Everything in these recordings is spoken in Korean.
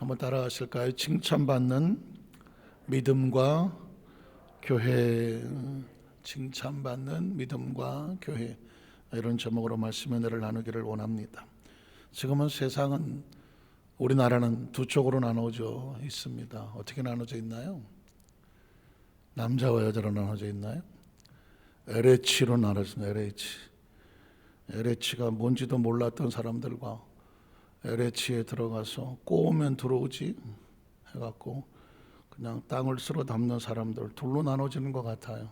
한번 따라하실까요? 칭찬받는 믿음과 교회. 칭찬받는 믿음과 교회, 이런 제목으로 말씀 은혜를 나누기를 원합니다. 지금은 세상은, 우리나라는 두 쪽으로 나눠져 있습니다. 어떻게 나눠져 있나요? 남자와 여자로 나눠져 있나요? LH로 나눠집니다. LH가 뭔지도 몰랐던 사람들과 LH에 들어가서 꼬우면 들어오지 해갖고 그냥 땅을 쓸어 담는 사람들, 둘로 나눠지는 것 같아요.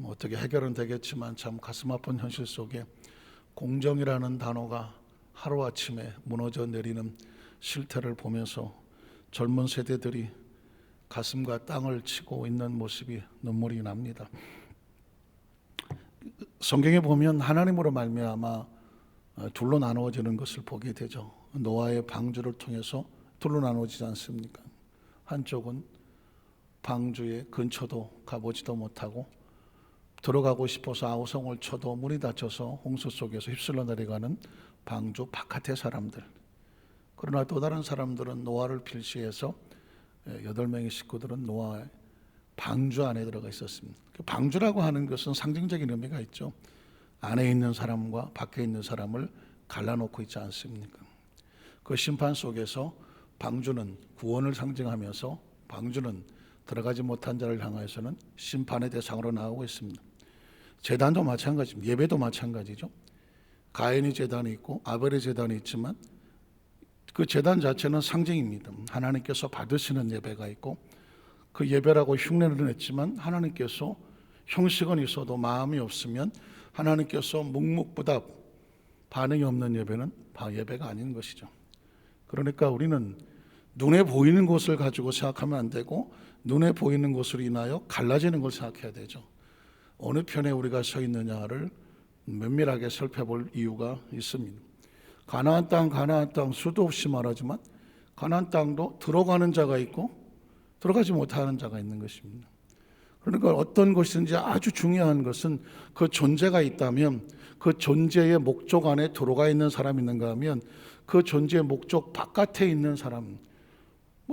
어떻게 해결은 되겠지만 참 가슴 아픈 현실 속에 공정이라는 단어가 하루아침에 무너져 내리는 실태를 보면서 젊은 세대들이 가슴과 땅을 치고 있는 모습이 눈물이 납니다. 성경에 보면 하나님으로 말미암아 둘로 나누어지는 것을 보게 되죠. 노아의 방주를 통해서 둘로 나누어지지 않습니까? 한쪽은 방주의 근처도 가보지도 못하고 들어가고 싶어서 아우성을 쳐도 문이 닫혀서 홍수 속에서 휩쓸려 내려가는 방주 바깥의 사람들. 그러나 또 다른 사람들은 노아를 필시해서 8명의 식구들은 노아의 방주 안에 들어가 있었습니다. 방주라고 하는 것은 상징적인 의미가 있죠. 안에 있는 사람과 밖에 있는 사람을 갈라놓고 있지 않습니까? 그 심판 속에서 방주는 구원을 상징하면서 방주는 들어가지 못한 자를 향해서는 심판의 대상으로 나오고 있습니다. 제단도 마찬가지입니다. 예배도 마찬가지죠. 가인의 제단이 있고 아벨의 제단이 있지만 그 제단 자체는 상징입니다. 하나님께서 받으시는 예배가 있고 그 예배라고 흉내를 냈지만 하나님께서 형식은 있어도 마음이 없으면 하나님께서 묵묵부답 반응이 없는 예배는 예배가 아닌 것이죠. 그러니까 우리는 눈에 보이는 것을 가지고 생각하면 안 되고 눈에 보이는 것으로 인하여 갈라지는 걸 생각해야 되죠. 어느 편에 우리가 서 있느냐를 면밀하게 살펴볼 이유가 있습니다. 가나안 땅 수도 없이 말하지만 가나안 땅도 들어가는 자가 있고 들어가지 못하는 자가 있는 것입니다. 그러니까 어떤 것인지 아주 중요한 것은 그 존재가 있다면 그 존재의 목적 안에 들어가 있는 사람이 있는가 하면 그 존재의 목적 바깥에 있는 사람,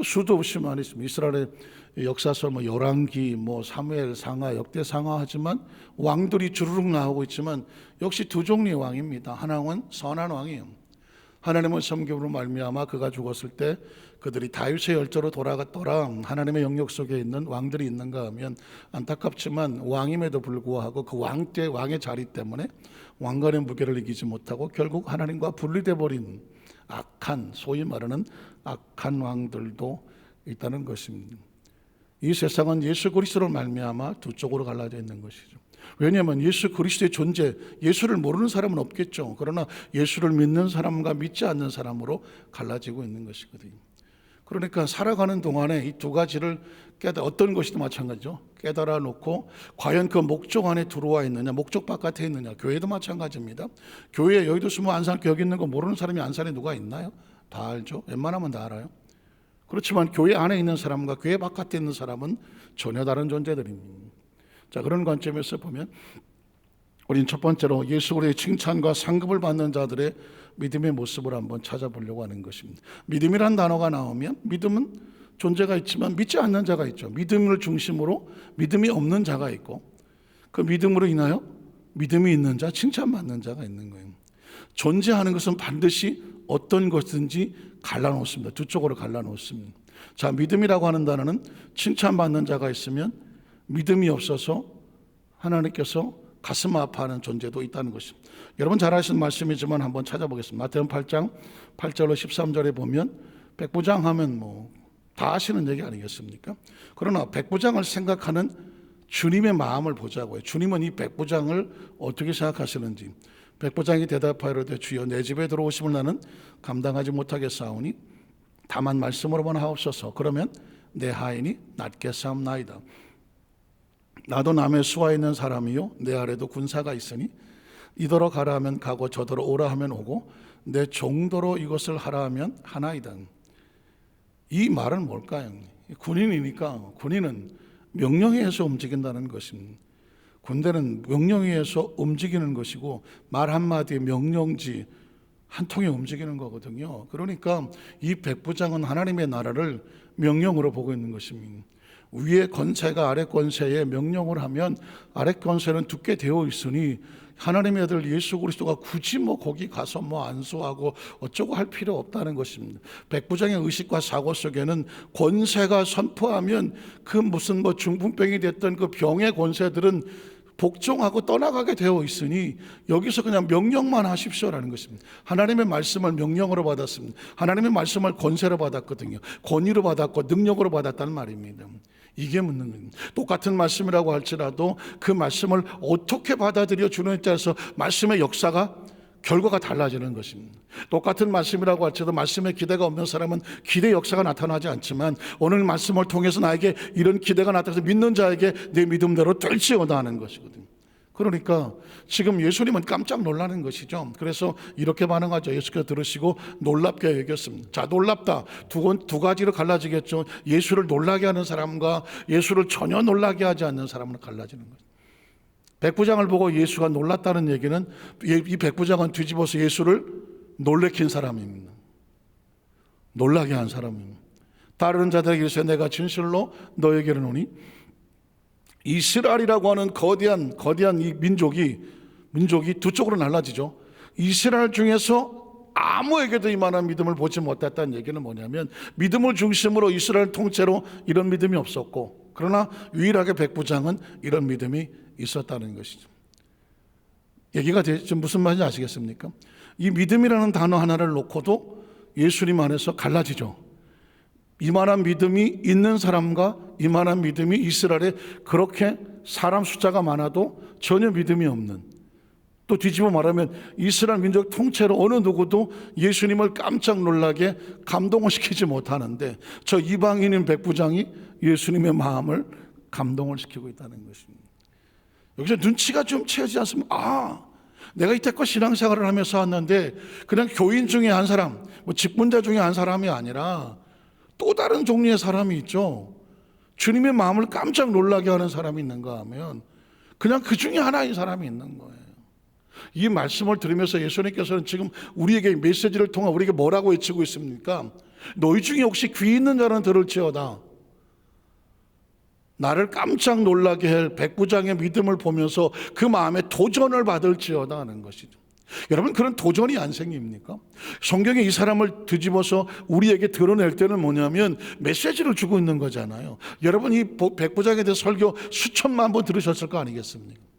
수도 없이 많이 있습니다. 이스라엘의 역사서 열왕기, 사무엘 상하, 역대 상하 하지만 왕들이 주르륵 나오고 있지만 역시 두 종류의 왕입니다. 하나는 선한 왕이에요. 하나님은 섬김으로 말미암아 그가 죽었을 때 그들이 다윗의 열조로 돌아갔더라. 하나님의 영역 속에 있는 왕들이 있는가 하면 안타깝지만 왕임에도 불구하고 그 왕의 자리 때문에 왕관의 무게를 이기지 못하고 결국 하나님과 분리돼 버린 악한, 소위 말하는 악한 왕들도 있다는 것입니다. 이 세상은 예수 그리스도로 말미암아 두 쪽으로 갈라져 있는 것이죠. 왜냐하면 예수 그리스도의 존재, 예수를 모르는 사람은 없겠죠. 그러나 예수를 믿는 사람과 믿지 않는 사람으로 갈라지고 있는 것이거든요. 그러니까 살아가는 동안에 이 두 가지를 어떤 것이든 마찬가지죠. 깨달아 놓고 과연 그 목적 안에 들어와 있느냐, 목적 바깥에 있느냐. 교회도 마찬가지입니다. 교회에 여의도 숨어 안산교 여기 있는 거 모르는 사람이 안산에 누가 있나요? 다 알죠. 웬만하면 다 알아요. 그렇지만 교회 안에 있는 사람과 교회 바깥에 있는 사람은 전혀 다른 존재들입니다. 자, 그런 관점에서 보면 우리는 첫 번째로 예수 그리스도의 칭찬과 상급을 받는 자들의 믿음의 모습을 한번 찾아보려고 하는 것입니다. 믿음이란 단어가 나오면 믿음은 존재가 있지만 믿지 않는 자가 있죠. 믿음을 중심으로 믿음이 없는 자가 있고 그 믿음으로 인하여 믿음이 있는 자, 칭찬받는 자가 있는 거예요. 존재하는 것은 반드시 어떤 것든지 갈라놓습니다. 두 쪽으로 갈라놓습니다. 자, 믿음이라고 하는 단어는 칭찬받는 자가 있으면 믿음이 없어서 하나님께서 가슴 아파하는 존재도 있다는 것입니다. 여러분 잘 아시는 말씀이지만 한번 찾아보겠습니다. 마태복음 8장 8절로 13절에 보면 백부장하면 다 아시는 얘기 아니겠습니까? 그러나 백부장을 생각하는 주님의 마음을 보자고요. 주님은 이 백부장을 어떻게 생각하시는지. 백부장이 대답하여되 주여 내 집에 들어오심을 나는 감당하지 못하겠사오니 다만 말씀으로만 하옵소서. 그러면 내 하인이 낫게 삼나이다. 나도 남의 수하에 있는 사람이요 내 아래도 군사가 있으니 이더러 가라 하면 가고 저더러 오라 하면 오고 내 종도로 이것을 하라 하면 하나이다. 이 말은 뭘까요? 군인이니까 군인은 명령에 의해서 움직인다는 것입니다. 군대는 명령에 의해서 움직이는 것이고 말 한마디의 명령지 한 통에 움직이는 거거든요. 그러니까 이 백부장은 하나님의 나라를 명령으로 보고 있는 것입니다. 위의 권세가 아래 권세에 명령을 하면 아래 권세는 두게 되어 있으니 하나님의 아들 예수 그리스도가 굳이 거기 가서 안수하고 어쩌고 할 필요 없다는 것입니다. 백부장의 의식과 사고 속에는 권세가 선포하면 그 무슨 중풍병이 됐던 그 병의 권세들은 복종하고 떠나가게 되어 있으니 여기서 그냥 명령만 하십시오라는 것입니다. 하나님의 말씀을 명령으로 받았습니다. 하나님의 말씀을 권세로 받았거든요. 권위로 받았고 능력으로 받았다는 말입니다. 이게 묻는 겁니다. 똑같은 말씀이라고 할지라도 그 말씀을 어떻게 받아들여 주느냐에 따라서 말씀의 역사가 결과가 달라지는 것입니다. 똑같은 말씀이라고 할지라도 말씀에 기대가 없는 사람은 기대 역사가 나타나지 않지만 오늘 말씀을 통해서 나에게 이런 기대가 나타나서 믿는 자에게 내 믿음대로 될지어다 하는 것이거든요. 그러니까 지금 예수님은 깜짝 놀라는 것이죠. 그래서 이렇게 반응하죠. 예수께서 들으시고 놀랍게 여겼습니다. 자, 놀랍다. 두 가지로 갈라지겠죠. 예수를 놀라게 하는 사람과 예수를 전혀 놀라게 하지 않는 사람은 갈라지는 거죠. 백부장을 보고 예수가 놀랐다는 얘기는 이 백부장은 뒤집어서 예수를 놀래킨 사람입니다. 놀라게 한 사람입니다. 다른 자들에게 이르시되 내가 진실로 너에게 이르노니 이스라엘이라고 하는 거대한 이 민족이 두 쪽으로 날라지죠. 이스라엘 중에서 아무에게도 이만한 믿음을 보지 못했다는 얘기는 뭐냐면 믿음을 중심으로 이스라엘 통째로 이런 믿음이 없었고 그러나 유일하게 백부장은 이런 믿음이 있었다는 것이죠. 얘기가 지금 무슨 말인지 아시겠습니까? 이 믿음이라는 단어 하나를 놓고도 예수님 안에서 갈라지죠. 이만한 믿음이 있는 사람과 이만한 믿음이 이스라엘에 그렇게 사람 숫자가 많아도 전혀 믿음이 없는, 또 뒤집어 말하면 이스라엘 민족 통째로 어느 누구도 예수님을 깜짝 놀라게 감동을 시키지 못하는데 저 이방인인 백부장이 예수님의 마음을 감동을 시키고 있다는 것입니다. 여기서 눈치가 좀 채지 않습니까? 내가 이때껏 신앙생활을 하면서 왔는데 그냥 교인 중에 한 사람, 직분자 중에 한 사람이 아니라 또 다른 종류의 사람이 있죠. 주님의 마음을 깜짝 놀라게 하는 사람이 있는가 하면 그냥 그 중에 하나인 사람이 있는 거예요. 이 말씀을 들으면서 예수님께서는 지금 우리에게 메시지를 통해 우리에게 뭐라고 외치고 있습니까? 너희 중에 혹시 귀 있는 자는 들을지어다. 나를 깜짝 놀라게 할 백부장의 믿음을 보면서 그 마음에 도전을 받을지어다 하는 것이죠. 여러분, 그런 도전이 안 생깁니까? 성경에 이 사람을 뒤집어서 우리에게 드러낼 때는 뭐냐면 메시지를 주고 있는 거잖아요. 여러분, 이 백부장에 대해 설교 수천만 번 들으셨을 거 아니겠습니까?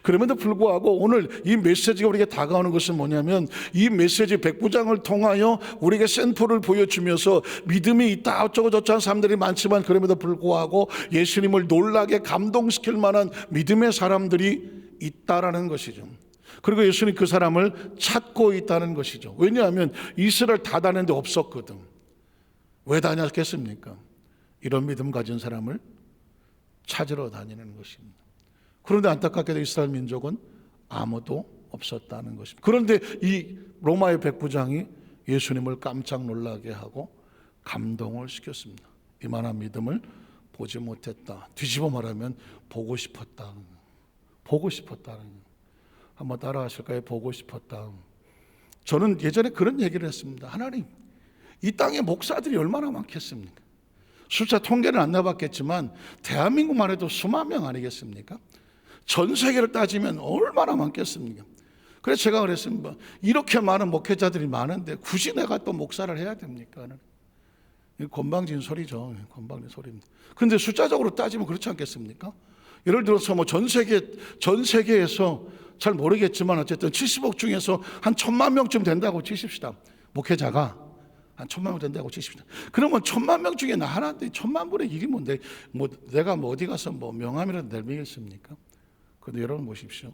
그럼에도 불구하고 오늘 이 메시지가 우리에게 다가오는 것은 뭐냐면 이 메시지 백부장을 통하여 우리에게 샘플을 보여주면서 믿음이 있다 어쩌고 저쩌고 하는 사람들이 많지만 그럼에도 불구하고 예수님을 놀라게 감동시킬 만한 믿음의 사람들이 있다라는 것이죠. 그리고 예수님 그 사람을 찾고 있다는 것이죠. 왜냐하면 이스라엘 다 다녔는데 없었거든. 왜 다녔겠습니까? 이런 믿음 가진 사람을 찾으러 다니는 것입니다. 그런데 안타깝게도 이스라엘 민족은 아무도 없었다는 것입니다. 그런데 이 로마의 백부장이 예수님을 깜짝 놀라게 하고 감동을 시켰습니다. 이만한 믿음을 보지 못했다. 뒤집어 말하면 보고 싶었다. 보고 싶었다는. 한번 따라 하실까요? 보고 싶었다. 저는 예전에 그런 얘기를 했습니다. 하나님, 이 땅에 목사들이 얼마나 많겠습니까? 숫자 통계는 안 나봤겠지만 대한민국만 해도 수만 명 아니겠습니까? 전 세계를 따지면 얼마나 많겠습니까? 그래서 제가 그랬습니다. 이렇게 많은 목회자들이 많은데 굳이 내가 또 목사를 해야 됩니까? 건방진 소리죠. 건방진 소리입니다. 그런데 숫자적으로 따지면 그렇지 않겠습니까? 예를 들어서 전 세계에서 잘 모르겠지만 어쨌든 70억 중에서 한 1,000만 명쯤 된다고 치십시다. 목회자가 한 1,000만 명 된다고 치십시다. 그러면 1,000만 명 중에 나 하나인데 1,000만 분의 1이 뭔데 내가 어디 가서 명함이라도 내밀겠습니까? 그런데 여러분 보십시오.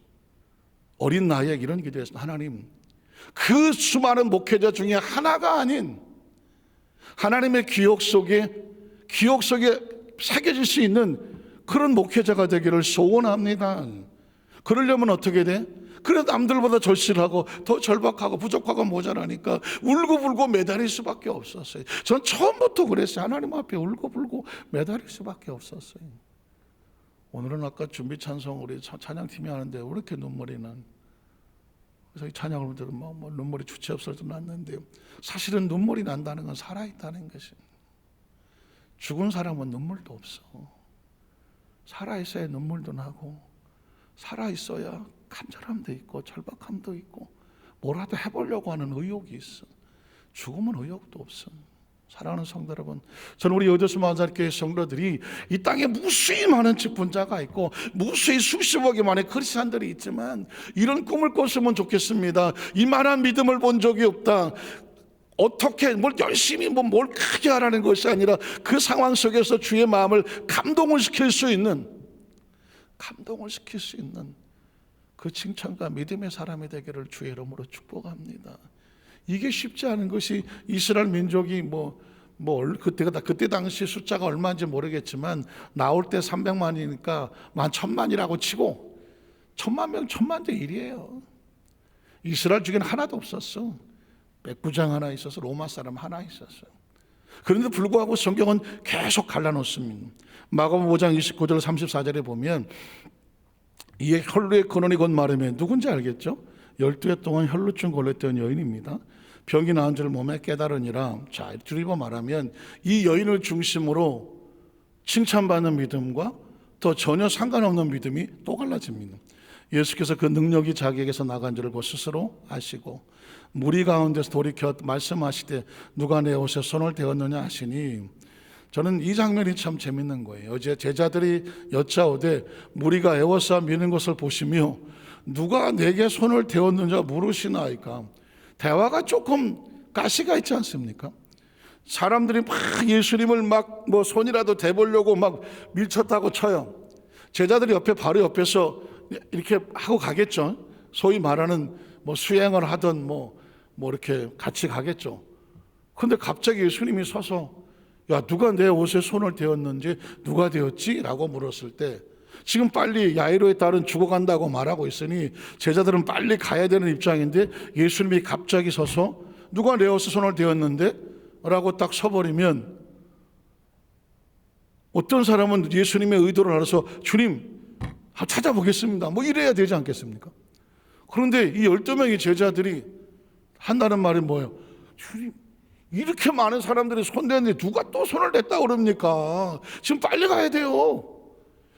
어린 나이에 이런 기도했습니다. 하나님, 그 수많은 목회자 중에 하나가 아닌 하나님의 기억 속에 새겨질 수 있는 그런 목회자가 되기를 소원합니다. 그러려면 어떻게 돼? 그래 남들보다 절실하고 더 절박하고 부족하고 모자라니까 울고불고 매달릴 수밖에 없었어요. 전 처음부터 그랬어요. 하나님 앞에 울고불고 매달릴 수밖에 없었어요. 오늘은 아까 준비 찬송 우리 찬양팀이 하는데 왜 이렇게 눈물이 난? 그래서 이 찬양을 들으면 뭐 눈물이 주체 없어서 났는데요. 사실은 눈물이 난다는 건 살아있다는 것입니다. 죽은 사람은 눈물도 없어. 살아있어야 눈물도 나고, 살아있어야 간절함도 있고 절박함도 있고 뭐라도 해보려고 하는 의욕이 있어. 죽으면 의욕도 없어. 사랑하는 성도 여러분, 저는 우리 여도수 마을교회 성도들이 이 땅에 무수히 많은 직분자가 있고 무수히 수십억이 많은 크리스찬들이 있지만 이런 꿈을 꿨으면 좋겠습니다. 이만한 믿음을 본 적이 없다. 어떻게 뭘 열심히 뭘 크게 하라는 것이 아니라 그 상황 속에서 주의 마음을 감동을 시킬 수 있는 그 칭찬과 믿음의 사람이 되기를 주의 이름으로 축복합니다. 이게 쉽지 않은 것이 이스라엘 민족이 그때 당시 숫자가 얼마인지 모르겠지만 나올 때 300만이니까 11,000만이라고 치고 1,000만 명 1,000만 대 1이에요. 이스라엘 중에는 하나도 없었어. 백부장 하나 있어서 로마 사람 하나 있었어요. 그런데 불구하고 성경은 계속 갈라놓습니다. 마가복음 5장 29절 34절에 보면 이에 혈루의 근원이 곧 마르면 누군지 알겠죠? 12해 동안 혈루증 걸렸던 여인입니다. 병이 나은 줄 몸에 깨달으니라. 자, 줄이고 말하면 이 여인을 중심으로 칭찬받는 믿음과 더 전혀 상관없는 믿음이 또 갈라집니다. 예수께서 그 능력이 자기에게서 나간 줄을 스스로 아시고 무리 가운데서 돌이켜 말씀하시되 누가 내 옷에 손을 대었느냐 하시니, 저는 이 장면이 참 재밌는 거예요. 어제 제자들이 여짜오되 무리가 에워싸 미는 것을 보시며 누가 내게 손을 대었느냐 물으시나이까. 대화가 조금 가시가 있지 않습니까? 사람들이 막 예수님을 손이라도 대보려고 막 밀쳤다고 쳐요. 제자들이 바로 옆에서 이렇게 하고 가겠죠. 소위 말하는 수행을 하든 이렇게 같이 가겠죠. 근데 갑자기 예수님이 서서 야, 누가 내 옷에 손을 대었는지 누가 대었지? 라고 물었을 때 지금 빨리 야이로의 딸은 죽어간다고 말하고 있으니 제자들은 빨리 가야 되는 입장인데 예수님이 갑자기 서서 누가 내 옷에 손을 대었는데? 라고 딱 서버리면 어떤 사람은 예수님의 의도를 알아서 주님 찾아보겠습니다 이래야 되지 않겠습니까? 그런데 이 12명의 제자들이 한다는 말이 뭐예요? 주님, 이렇게 많은 사람들이 손 대는데 누가 또 손을 댔다 그럽니까? 지금 빨리 가야 돼요.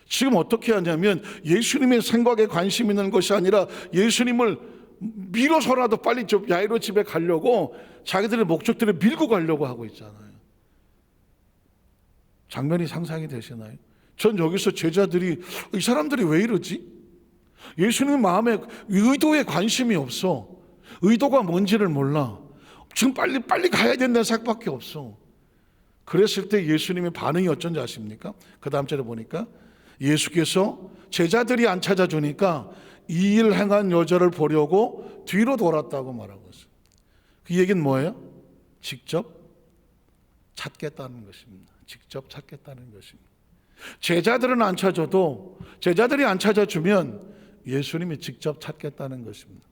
지금 어떻게 하냐면 예수님의 생각에 관심 있는 것이 아니라 예수님을 밀어서라도 빨리 야이로 집에 가려고 자기들의 목적들을 밀고 가려고 하고 있잖아요. 장면이 상상이 되시나요? 전 여기서 제자들이 이 사람들이 왜 이러지? 예수님 마음에 의도에 관심이 없어. 의도가 뭔지를 몰라. 지금 빨리 가야 된다는 생각밖에 없어. 그랬을 때 예수님의 반응이 어쩐지 아십니까? 그 다음 절에 보니까 예수께서 제자들이 안 찾아주니까 이 일 행한 여자를 보려고 뒤로 돌았다고 말하고 있어요. 그 얘기는 뭐예요? 직접 찾겠다는 것입니다. 직접 찾겠다는 것입니다. 제자들은 안 찾아도, 제자들이 안 찾아주면 예수님이 직접 찾겠다는 것입니다.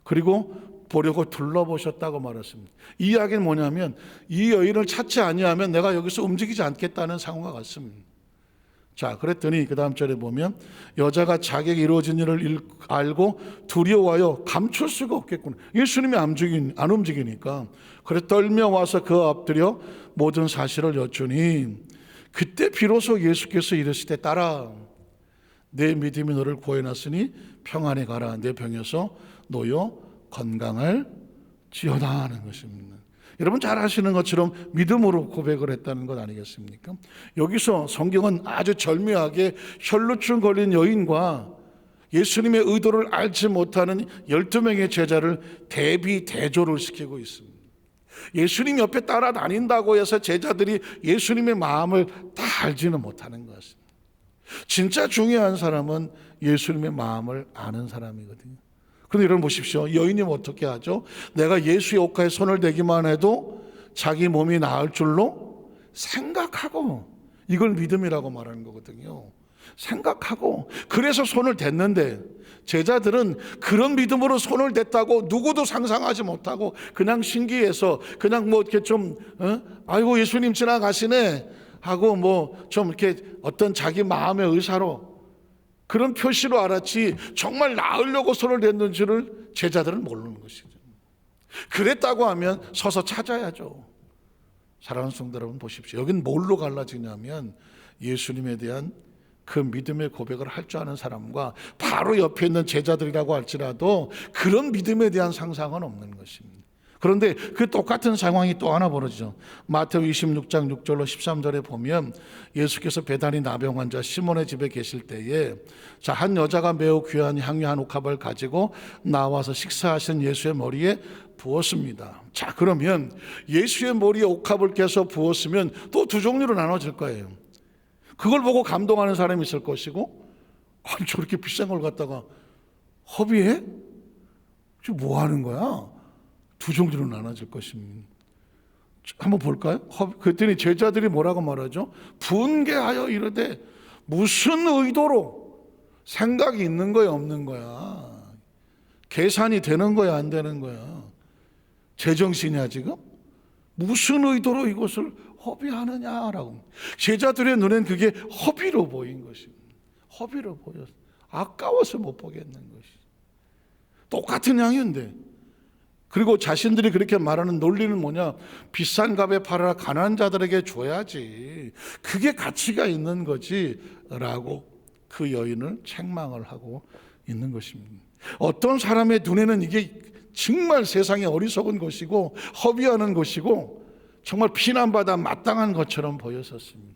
그리고 보려고 둘러보셨다고 말했습니다. 이 이야기는 뭐냐면 이 여인을 찾지 아니하면 내가 여기서 움직이지 않겠다는 상황과 같습니다. 자, 그랬더니 그 다음 절에 보면 여자가 자기에게 이루어진 일을 알고 두려워하여 감출 수가 없겠구나. 예수님이 안 움직이니까. 그래 떨며 와서 그 엎드려 모든 사실을 여쭈니 그때 비로소 예수께서 이르시되 딸아, 내 믿음이 너를 구해놨으니 평안히 가라. 내 병에서 놓여 건강할 지어다 하는 것입니다. 여러분 잘 아시는 것처럼 믿음으로 고백을 했다는 것 아니겠습니까? 여기서 성경은 아주 절묘하게 혈루증 걸린 여인과 예수님의 의도를 알지 못하는 12명의 제자를 대조를 시키고 있습니다. 예수님 옆에 따라다닌다고 해서 제자들이 예수님의 마음을 다 알지는 못하는 것입니다. 진짜 중요한 사람은 예수님의 마음을 아는 사람이거든요. 그런데 여러분 보십시오. 여인이 어떻게 하죠? 내가 예수의 옷가에 손을 대기만 해도 자기 몸이 나을 줄로 생각하고, 이걸 믿음이라고 말하는 거거든요. 생각하고 그래서 손을 댔는데 제자들은 그런 믿음으로 손을 댔다고 누구도 상상하지 못하고 그냥 신기해서 그냥 이렇게 좀 아이고 예수님 지나가시네 하고 좀 이렇게 어떤 자기 마음의 의사로 그런 표시로 알았지 정말 낳으려고 손을 댔는지를 제자들은 모르는 것이죠. 그랬다고 하면 서서 찾아야죠. 사랑하는 성도 여러분, 보십시오. 여긴 뭘로 갈라지냐면 예수님에 대한 그 믿음의 고백을 할 줄 아는 사람과 바로 옆에 있는 제자들이라고 할지라도 그런 믿음에 대한 상상은 없는 것입니다. 그런데 그 똑같은 상황이 또 하나 벌어지죠. 마태오 26장 6절로 13절에 보면 예수께서 베다니 나병 환자 시몬의 집에 계실 때에 한 여자가 매우 귀한 향유 한 옥합을 가지고 나와서 식사하신 예수의 머리에 부었습니다. 자, 그러면 예수의 머리에 옥합을 깨서 부었으면 또 두 종류로 나눠질 거예요. 그걸 보고 감동하는 사람이 있을 것이고, 아니 저렇게 비싼 걸 갖다가 허비해? 지금 뭐 하는 거야? 두 종류로 나눠질 것입니다. 한번 볼까요? 그랬더니 제자들이 뭐라고 말하죠? 분개하여 이르되 무슨 의도로? 생각이 있는 거야 없는 거야? 계산이 되는 거야 안 되는 거야? 제정신이야 지금? 무슨 의도로 이것을 허비하느냐라고. 제자들의 눈엔 그게 허비로 보인 것입니다. 허비로 보였어. 아까워서 못 보겠는 것이. 똑같은 양인데. 그리고 자신들이 그렇게 말하는 논리는 뭐냐? 비싼 값에 팔아 가난한 자들에게 줘야지. 그게 가치가 있는 거지 라고 그 여인을 책망을 하고 있는 것입니다. 어떤 사람의 눈에는 이게 정말 세상에 어리석은 것이고 허비하는 것이고 정말 비난받아 마땅한 것처럼 보였었습니다.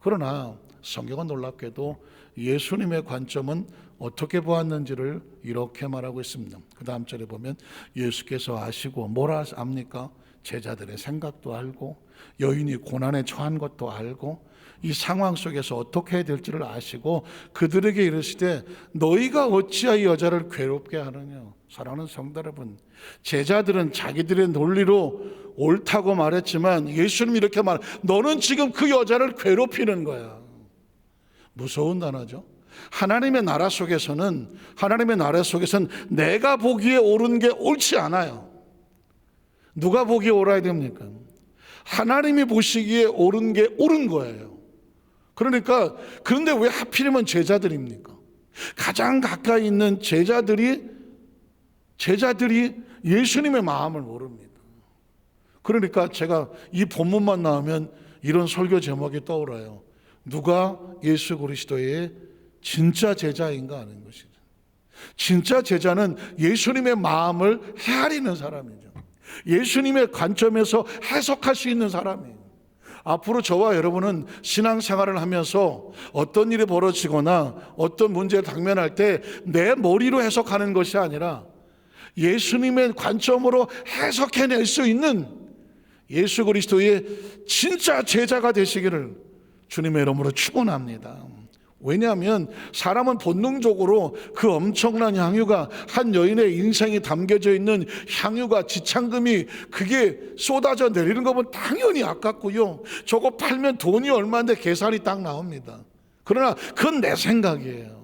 그러나 성경은 놀랍게도 예수님의 관점은 어떻게 보았는지를 이렇게 말하고 있습니다. 그 다음 절에 보면 예수께서 아시고 뭘 압니까? 제자들의 생각도 알고 여인이 고난에 처한 것도 알고 이 상황 속에서 어떻게 해야 될지를 아시고 그들에게 이르시되 너희가 어찌하여 여자를 괴롭게 하느냐. 사랑하는 성도 여러분, 제자들은 자기들의 논리로 옳다고 말했지만 예수님이 이렇게 너는 지금 그 여자를 괴롭히는 거야. 무서운 단어죠. 하나님의 나라 속에서는 내가 보기에 옳은 게 옳지 않아요. 누가 보기에 옳아야 됩니까? 하나님이 보시기에 옳은 게 옳은 거예요. 그런데 왜 하필이면 제자들입니까? 가장 가까이 있는 제자들이 예수님의 마음을 모릅니다. 그러니까 제가 이 본문만 나오면 이런 설교 제목이 떠올라요. 누가 예수 그리스도의 진짜 제자인가 하는 것이죠. 진짜 제자는 예수님의 마음을 헤아리는 사람이죠. 예수님의 관점에서 해석할 수 있는 사람이에요. 앞으로 저와 여러분은 신앙생활을 하면서 어떤 일이 벌어지거나 어떤 문제를 당면할 때 내 머리로 해석하는 것이 아니라 예수님의 관점으로 해석해낼 수 있는 예수 그리스도의 진짜 제자가 되시기를 주님의 이름으로 축원합니다. 왜냐하면 사람은 본능적으로 그 엄청난 향유가 한 여인의 인생이 담겨져 있는 향유가 지창금이 그게 쏟아져 내리는 거 보면 당연히 아깝고요. 저거 팔면 돈이 얼마인데 계산이 딱 나옵니다. 그러나 그건 내 생각이에요.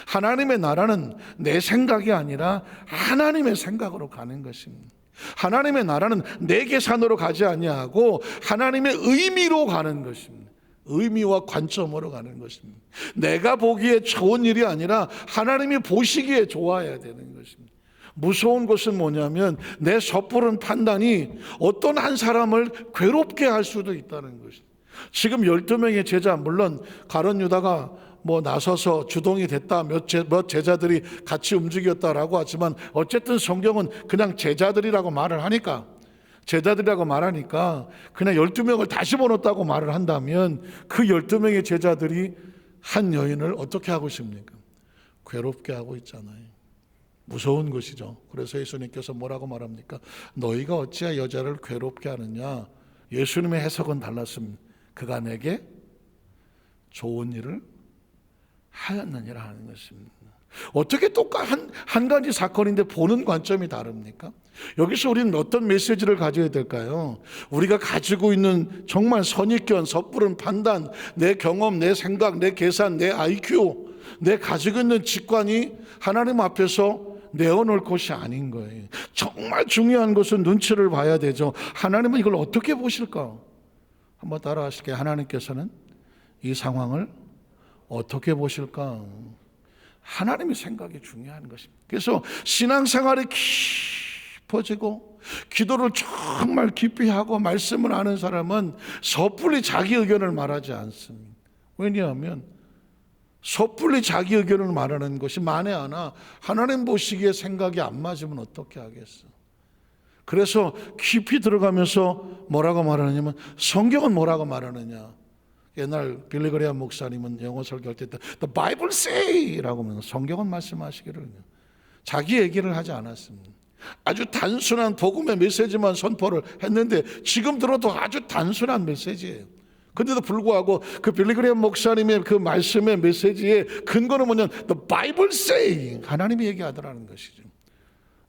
하나님의 나라는 내 생각이 아니라 하나님의 생각으로 가는 것입니다. 하나님의 나라는 내 계산으로 가지 아니하고 하나님의 의미로 가는 것입니다. 의미와 관점으로 가는 것입니다. 내가 보기에 좋은 일이 아니라 하나님이 보시기에 좋아야 되는 것입니다. 무서운 것은 뭐냐면 내 섣부른 판단이 어떤 한 사람을 괴롭게 할 수도 있다는 것입니다. 지금 12명의 제자, 물론 가룟 유다가 나서서 주동이 됐다, 몇 제자들이 같이 움직였다라고 하지만 어쨌든 성경은 그냥 제자들이라고 말을 하니까 그냥 12명을 다시 보냈다고 말을 한다면 그 12명의 제자들이 한 여인을 어떻게 하고 있습니까? 괴롭게 하고 있잖아요. 무서운 것이죠. 그래서 예수님께서 뭐라고 말합니까? 너희가 어찌하여 여자를 괴롭게 하느냐. 예수님의 해석은 달랐습니다. 그가 내게 좋은 일을 하였느니라 하는 것입니다. 어떻게 한 가지 사건인데 보는 관점이 다릅니까? 여기서 우리는 어떤 메시지를 가져야 될까요? 우리가 가지고 있는 정말 선입견, 섣부른 판단, 내 경험, 내 생각, 내 계산, 내 IQ, 내 가지고 있는 직관이 하나님 앞에서 내어놓을 것이 아닌 거예요. 정말 중요한 것은 눈치를 봐야 되죠. 하나님은 이걸 어떻게 보실까? 한번 따라 하실게요. 하나님께서는 이 상황을 어떻게 보실까? 하나님의 생각이 중요한 것입니다. 그래서 신앙생활이 깊어지고 기도를 정말 깊이 하고 말씀을 아는 사람은 섣불리 자기 의견을 말하지 않습니다. 왜냐하면 섣불리 자기 의견을 말하는 것이 만에 하나 하나님 보시기에 생각이 안 맞으면 어떻게 하겠어. 그래서 깊이 들어가면서 뭐라고 말하냐면 성경은 뭐라고 말하느냐. 옛날 빌리 그레이엄 목사님은 영어 설교할 때 The Bible say 라고 하면 성경은 말씀하시기를 자기 얘기를 하지 않았습니다. 아주 단순한 복음의 메시지만 선포를 했는데 지금 들어도 아주 단순한 메시지예요. 그런데도 불구하고 그 빌리 그레이엄 목사님의 그 말씀의 메시지의 근거는 뭐냐면 The Bible say 하나님이 얘기하더라는 것이죠.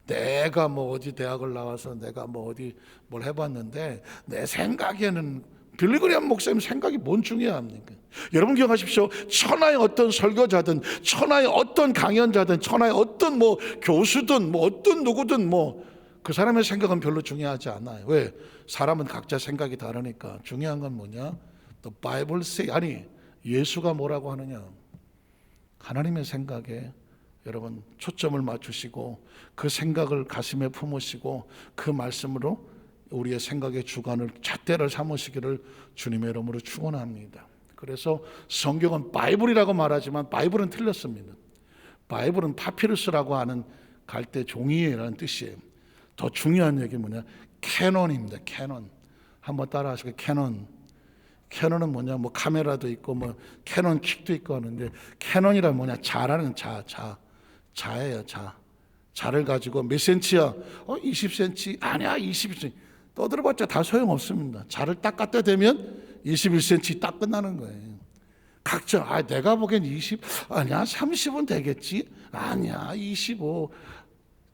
내가 뭐 어디 대학을 나와서 내가 뭐 어디 뭘 해봤는데 내 생각에는 빌리 그레이엄 목사님 생각이 뭔 중요합니까? 여러분 기억하십시오. 천하의 어떤 설교자든 천하의 어떤 강연자든 천하의 어떤 뭐 교수든 뭐 어떤 누구든 뭐 그 사람의 생각은 별로 중요하지 않아요. 왜? 사람은 각자 생각이 다르니까. 중요한 건 뭐냐? The Bible say 아니 예수가 뭐라고 하느냐? 하나님의 생각에 여러분 초점을 맞추시고 그 생각을 가슴에 품으시고 그 말씀으로 우리의 생각의 주관을 잣대를 삼으시기를 주님의 이름으로 축원합니다. 그래서 성경은 바이블이라고 말하지만 바이블은 틀렸습니다. 바이블은 파피루스라고 하는 갈대 종이라는 뜻이에요. 더 중요한 얘기는 뭐냐? 캐논입니다. 캐논. 한번 따라하시고 캐논. 캐논은 뭐냐? 뭐 카메라도 있고 뭐 캐논 킥도 있고 하는데 캐논이란 뭐냐? 자라는 자예요. 자를 가지고 몇 센치야? 20cm. 아니야 20cm. 떠들어봤자 다 소용없습니다. 자를 딱 갖다 대면 21cm 딱 끝나는 거예요. 각자 내가 보기엔 20 아니야 30은 되겠지. 아니야 25.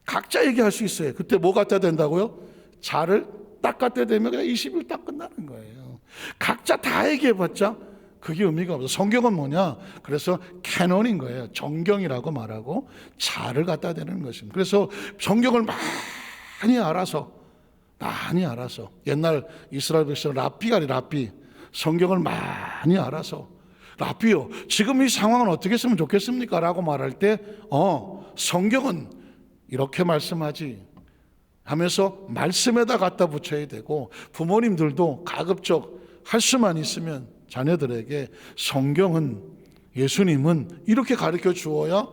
각자 얘기할 수 있어요. 그때 뭐 갖다 댄다고요? 자를 딱 갖다 대면 그냥 20일 딱 끝나는 거예요. 각자 다 얘기해봤자 그게 의미가 없어. 성경은 뭐냐? 그래서 캐논인 거예요. 정경이라고 말하고 자를 갖다 대는 것입니다. 그래서 성경을 많이 알아서 옛날 이스라엘 백성 라삐 성경을 많이 알아서 라삐요 지금 이 상황은 어떻게 했으면 좋겠습니까? 라고 말할 때 성경은 이렇게 말씀하지 하면서 말씀에다 갖다 붙여야 되고 부모님들도 가급적 할 수만 있으면 자녀들에게 성경은 예수님은 이렇게 가르쳐 주어야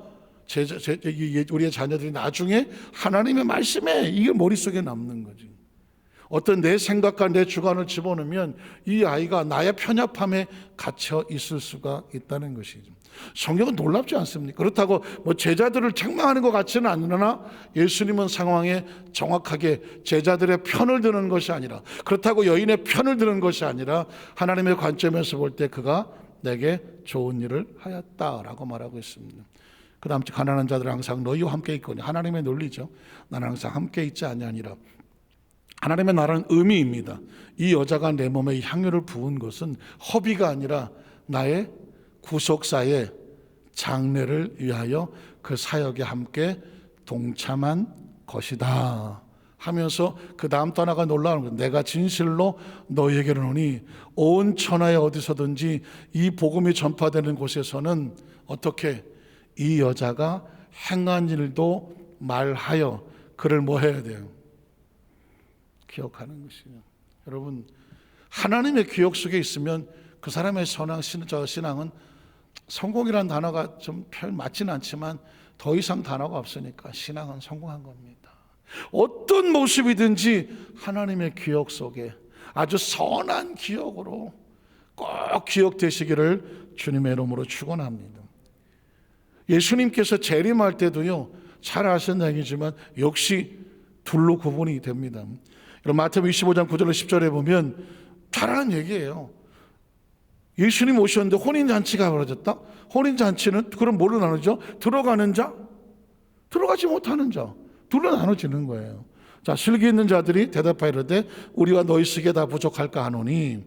우리의 자녀들이 나중에 하나님의 말씀에 이게 머릿속에 남는 거지. 어떤 내 생각과 내 주관을 집어넣으면 이 아이가 나의 편협함에 갇혀 있을 수가 있다는 것이죠. 성경은 놀랍지 않습니까? 그렇다고 뭐 제자들을 책망하는 것 같지는 않으나 예수님은 상황에 정확하게 제자들의 편을 드는 것이 아니라 그렇다고 여인의 편을 드는 것이 아니라 하나님의 관점에서 볼 때 그가 내게 좋은 일을 하였다라고 말하고 있습니다. 그 다음 가난한 자들은 항상 너희와 함께 있거니 하나님의 논리죠. 나는 항상 함께 있지 아니하니라. 하나님의 나라는 의미입니다. 이 여자가 내 몸에 향유를 부은 것은 허비가 아니라 나의 구속사의 장례를 위하여 그 사역에 함께 동참한 것이다 하면서 그 다음 단어가 놀라운 거예요. 내가 진실로 너희에게 이르노니 온 천하에 어디서든지 이 복음이 전파되는 곳에서는 어떻게 이 여자가 행한 일도 말하여 그를 뭐 해야 돼요? 기억하는 것이요. 여러분 하나님의 기억 속에 있으면 그 사람의 신앙은 성공이라는 단어가 좀 별 맞지는 않지만 더 이상 단어가 없으니까 신앙은 성공한 겁니다. 어떤 모습이든지 하나님의 기억 속에 아주 선한 기억으로 꼭 기억되시기를 주님의 이름으로 축원합니다. 예수님께서 재림할 때도요 잘 아시는 얘기지만 역시 둘로 구분이 됩니다. 마태복음 25장 9절로 10절에 보면 잘 아는 얘기예요. 예수님 오셨는데 혼인잔치가 벌어졌다. 혼인잔치는 그럼 뭘로 나누죠? 들어가는 자, 들어가지 못하는 자 둘로 나눠지는 거예요. 자, 슬기 있는 자들이 대답하이르되 우리와 너희 쓰기에 다 부족할까 하노니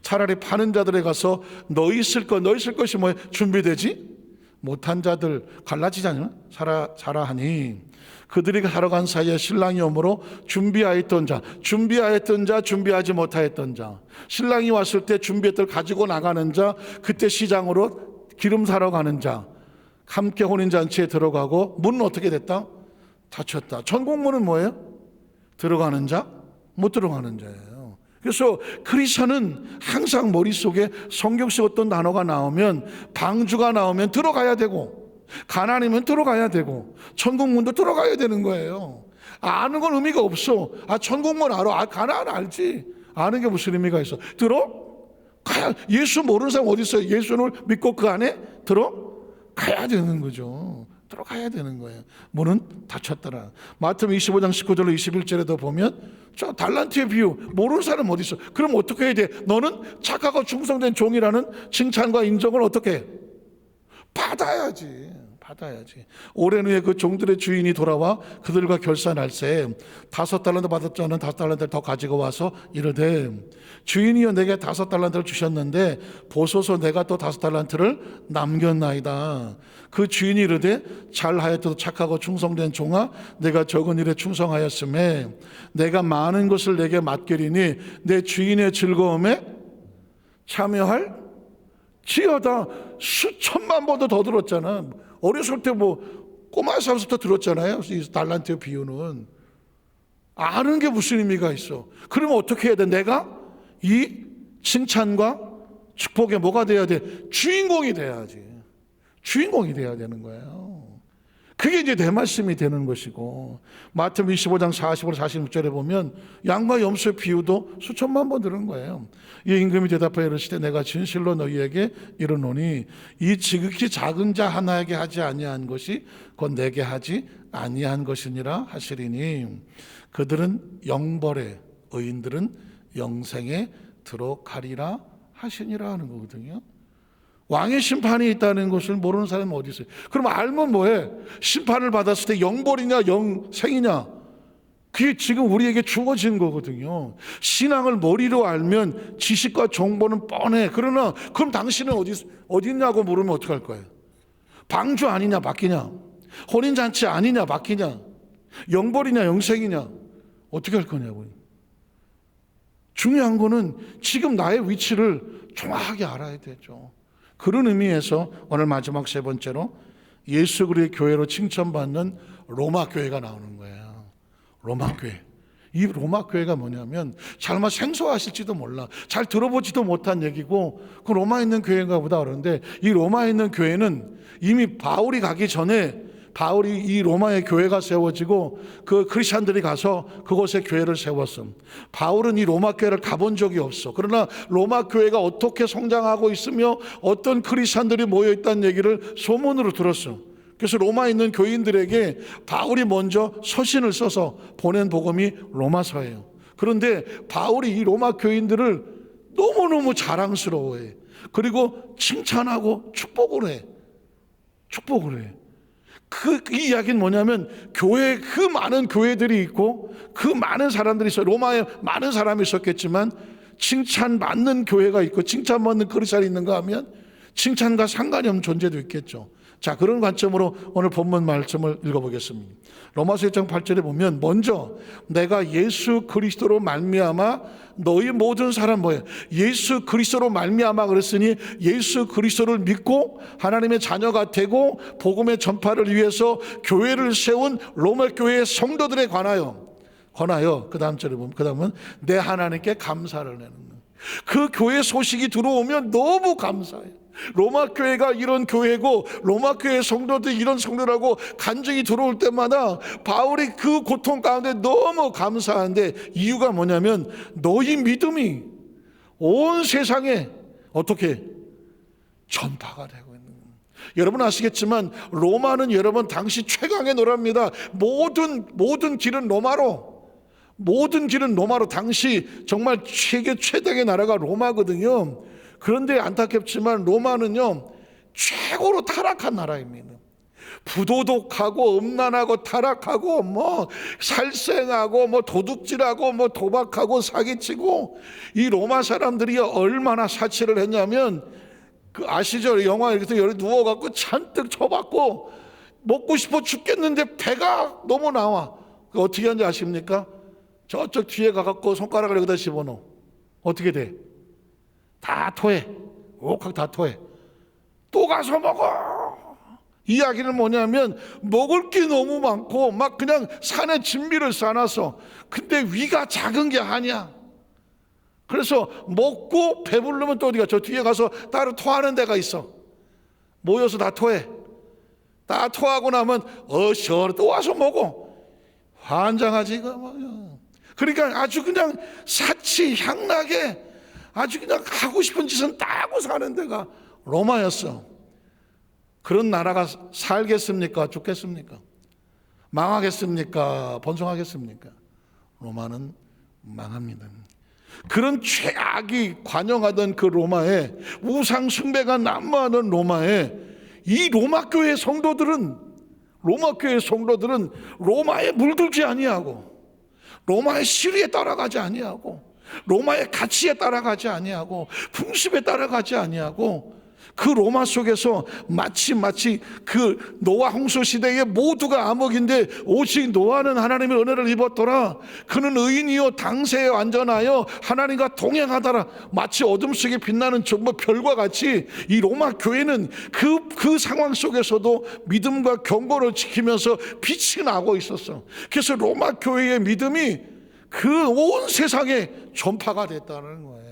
차라리 파는 자들에 가서 너희 쓸 것이 뭐예요? 준비되지 못한 자들 갈라지지 않으면 사라 하니 그들이 사러 간 사이에 신랑이 오므로 준비하였던 자, 준비하지 못하였던 자, 신랑이 왔을 때 준비했던 가지고 나가는 자, 그때 시장으로 기름 사러 가는 자, 함께 혼인잔치에 들어가고 문은 어떻게 됐다? 닫혔다. 천국문은 뭐예요? 들어가는 자, 못 들어가는 자예요. 그래서 크리스천은 항상 머릿속에 성경식 어떤 단어가 나오면, 방주가 나오면 들어가야 되고, 가나안이면 들어가야 되고, 천국문도 들어가야 되는 거예요. 아는 건 의미가 없어. 천국문 알아. 가나안 알지. 아는 게 무슨 의미가 있어? 가야. 예수 모르는 사람 어디 있어요? 예수를 믿고 그 안에 가야 되는 거죠. 들어가야 되는 거예요. 문은 닫혔더라. 마태복음 25장 19절로 21절에도 보면 저 달란트의 비유, 모르는 사람 어디 있어? 그럼 어떻게 해야 돼? 너는 착하고 충성된 종이라는 칭찬과 인정을 어떻게 해? 받아야지. 오랜 후에 그 종들의 주인이 돌아와 그들과 결산할세 5달란트 받을 자는 5달란트를 더 가지고 와서 이르되, 주인이여 내게 5달란트를 주셨는데 보소서 내가 또 5달란트를 남겼나이다. 그 주인이 이르되, 잘하였도다 착하고 충성된 종아, 내가 적은 일에 충성하였음에 내가 많은 것을 내게 맡기리니 내 주인의 즐거움에 참여할 지어다. 수천만 번도 더 들었잖아. 어렸을 때 꼬마 사서부터 들었잖아요. 이 달란트의 비유는. 아는 게 무슨 의미가 있어? 그러면 어떻게 해야 돼? 내가 이 칭찬과 축복에 뭐가 돼야 돼? 주인공이 돼야지. 주인공이 돼야 되는 거예요. 그게 이제 내 말씀이 되는 것이고, 마태복음 25장 45절 46절에 보면 양과 염소의 비유도 수천만 번 들은 거예요. 이 임금이 대답하여 이르시되, 내가 진실로 너희에게 이르노니 이 지극히 작은 자 하나에게 하지 아니한 것이 곧 내게 하지 아니한 것이니라 하시리니 그들은 영벌에, 의인들은 영생에 들어가리라 하시니라 하는 거거든요. 왕의 심판이 있다는 것을 모르는 사람은 어디 있어요? 그럼 알면 뭐해? 심판을 받았을 때 영벌이냐 영생이냐, 그게 지금 우리에게 주어진 거거든요. 신앙을 머리로 알면 지식과 정보는 뻔해. 그러나 그럼 당신은 어디 있냐고 물으면 어떡할 거예요? 방주 아니냐 맡기냐, 혼인잔치 아니냐 맡기냐, 영벌이냐 영생이냐, 어떻게 할 거냐고요. 중요한 거는 지금 나의 위치를 정확하게 알아야 되죠. 그런 의미에서 오늘 마지막 세 번째로 예수 그리스도의 교회로 칭찬받는 로마 교회가 나오는 거예요. 로마 교회. 이 로마 교회가 뭐냐면 잘못 생소하실지도 몰라. 잘 들어보지도 못한 얘기고, 그 로마에 있는 교회인가 보다 그러는데, 이 로마에 있는 교회는 이미 바울이 가기 전에 바울이 이 로마의 교회가 세워지고 그 크리스찬들이 가서 그곳에 교회를 세웠어. 바울은 이 로마 교회를 가본 적이 없어. 그러나 로마 교회가 어떻게 성장하고 있으며 어떤 크리스찬들이 모여 있다는 얘기를 소문으로 들었어. 그래서 로마에 있는 교인들에게 바울이 먼저 서신을 써서 보낸 복음이 로마서예요. 그런데 바울이 이 로마 교인들을 너무너무 자랑스러워해. 그리고 칭찬하고 축복을 해. 이 이야기는 뭐냐면, 교회, 그 많은 교회들이 있고 그 많은 사람들이 있어요. 로마에 많은 사람이 있었겠지만 칭찬받는 교회가 있고 칭찬받는 크리스찬이 있는가 하면 칭찬과 상관이 없는 존재도 있겠죠. 자, 그런 관점으로 오늘 본문 말씀을 읽어보겠습니다. 로마서 1장 8절에 보면, 먼저 내가 예수 그리스도로 말미암아 너희 모든 사람 뭐예요? 예수 그리스도로 말미암아 그랬으니 예수 그리스도를 믿고 하나님의 자녀가 되고 복음의 전파를 위해서 교회를 세운 로마 교회의 성도들에 관하여 그 다음 절에 보면, 그 다음은 내 하나님께 감사를 내는 거예요. 그 교회 소식이 들어오면 너무 감사해요. 로마 교회가 이런 교회고 로마 교회 성도들이 이런 성도라고 간증이 들어올 때마다 바울이 그 고통 가운데 너무 감사한데, 이유가 뭐냐면 너희 믿음이 온 세상에 어떻게 전파가 되고 있는 거예요. 여러분 아시겠지만 로마는 여러분 당시 최강의 나라입니다. 모든 길은 로마로, 당시 정말 세계 최대의 나라가 로마거든요. 그런데 안타깝지만 로마는요 최고로 타락한 나라입니다. 부도덕하고 음란하고 타락하고 살생하고 도둑질하고 도박하고 사기치고, 이 로마 사람들이 얼마나 사치를 했냐면, 그 아시죠? 영화 이렇게 누워갖고 잔뜩 쳐박고 먹고 싶어 죽겠는데 배가 너무 나와. 어떻게 하는지 아십니까? 저쪽 뒤에 가갖고 손가락을 여기다 집어넣어. 어떻게 돼? 다 토해. 옥하고 다 토해. 또 가서 먹어. 이야기는 뭐냐면 먹을 게 너무 많고 막 그냥 산에 진미를 싸놔서, 근데 위가 작은 게 아니야. 그래서 먹고 배부르면 또 어디가, 저 뒤에 가서 따로 토하는 데가 있어. 모여서 다 토해. 다 토하고 나면 시원해, 또 와서 먹어. 환장하지 이거 뭐야. 그러니까 아주 그냥 사치향락에 아주 그냥 하고 싶은 짓은 다 하고 사는 데가 로마였어. 그런 나라가 살겠습니까? 죽겠습니까? 망하겠습니까? 번성하겠습니까? 로마는 망합니다. 그런 최악이 관영하던 그 로마에, 우상 숭배가 난무하는 로마에, 이 로마 교회 성도들은 로마에 물들지 아니하고, 로마의 시리에 따라가지 아니하고, 로마의 가치에 따라가지 아니하고, 풍습에 따라가지 아니하고, 그 로마 속에서 마치 그 노아 홍수 시대에 모두가 암흑인데 오직 노아는 하나님의 은혜를 입었더라. 그는 의인이요 당세에 완전하여 하나님과 동행하더라. 마치 어둠 속에 빛나는 정말 별과 같이 이 로마 교회는 그 상황 속에서도 믿음과 경고를 지키면서 빛이 나고 있었어. 그래서 로마 교회의 믿음이 그 온 세상에 전파가 됐다는 거예요.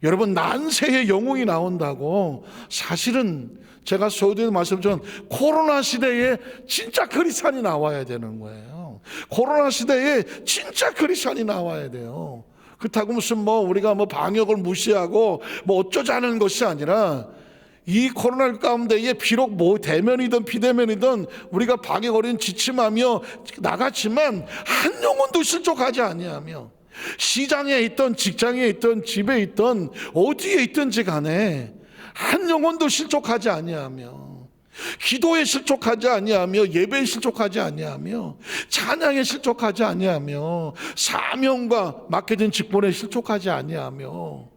여러분, 난세의 영웅이 나온다고, 사실은 제가 서두에 말씀드린 코로나 시대에 진짜 크리스찬이 나와야 되는 거예요. 코로나 시대에 진짜 크리스찬이 나와야 돼요. 그렇다고 무슨 우리가 방역을 무시하고 어쩌자는 것이 아니라, 이 코로나 가운데에 비록 대면이든 비대면이든 우리가 방역어린 지침하며 나갔지만 한 영혼도 실족하지 아니하며, 시장에 있던 직장에 있던 집에 있던 어디에 있든지 간에 한 영혼도 실족하지 아니하며, 기도에 실족하지 아니하며, 예배에 실족하지 아니하며, 찬양에 실족하지 아니하며, 사명과 맡겨진 직분에 실족하지 아니하며,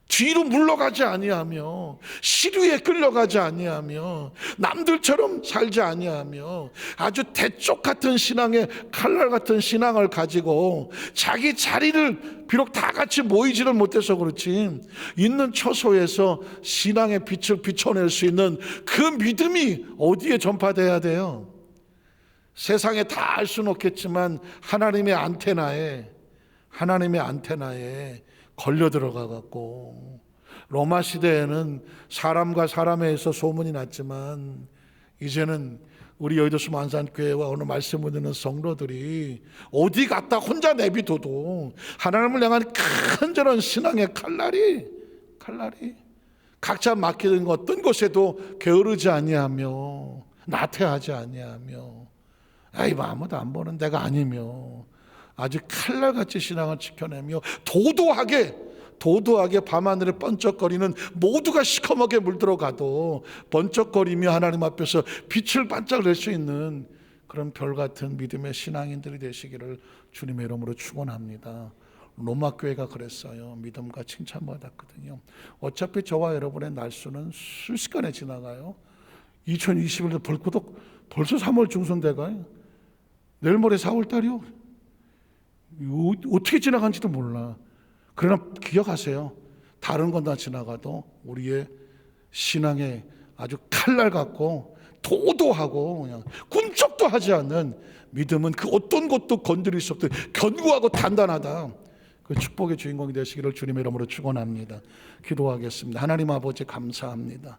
뒤로 물러가지 아니하며, 시류에 끌려가지 아니하며, 남들처럼 살지 아니하며, 아주 대쪽 같은 신앙의 칼날 같은 신앙을 가지고 자기 자리를 비록 다 같이 모이지를 못해서 그렇지 있는 처소에서 신앙의 빛을 비춰낼 수 있는 그 믿음이 어디에 전파돼야 돼요? 세상에 다 알 수는 없겠지만 하나님의 안테나에 걸려 들어가 갖고, 로마 시대에는 사람과 사람에서 소문이 났지만 이제는 우리 여의도 수만산교회와 오늘 말씀을 듣는 성도들이 어디 갔다 혼자 내비둬도 하나님을 향한 큰 저런 신앙의 칼날이 각자 맡기는 것 어떤 것에도 게으르지 아니하며, 나태하지 아니하며, 아무도 안 보는 데가 아니며, 아주 칼날같이 신앙을 지켜내며 도도하게 밤하늘에 번쩍거리는, 모두가 시커멓게 물들어가도 번쩍거리며 하나님 앞에서 빛을 반짝 낼 수 있는 그런 별같은 믿음의 신앙인들이 되시기를 주님의 이름으로 축원합니다. 로마 교회가 그랬어요. 믿음과 칭찬받았거든요. 어차피 저와 여러분의 날수는 순식간에 지나가요. 2021년 벌써 3월 중순 돼가요. 내일 모레 4월 달이요. 어떻게 지나간지도 몰라. 그러나 기억하세요. 다른 건 다 지나가도 우리의 신앙에 아주 칼날 같고 도도하고 그냥 꿈쩍도 하지 않는 믿음은 그 어떤 것도 건드릴 수 없듯 견고하고 단단하다. 그 축복의 주인공이 되시기를 주님의 이름으로 축원합니다. 기도하겠습니다. 하나님 아버지 감사합니다.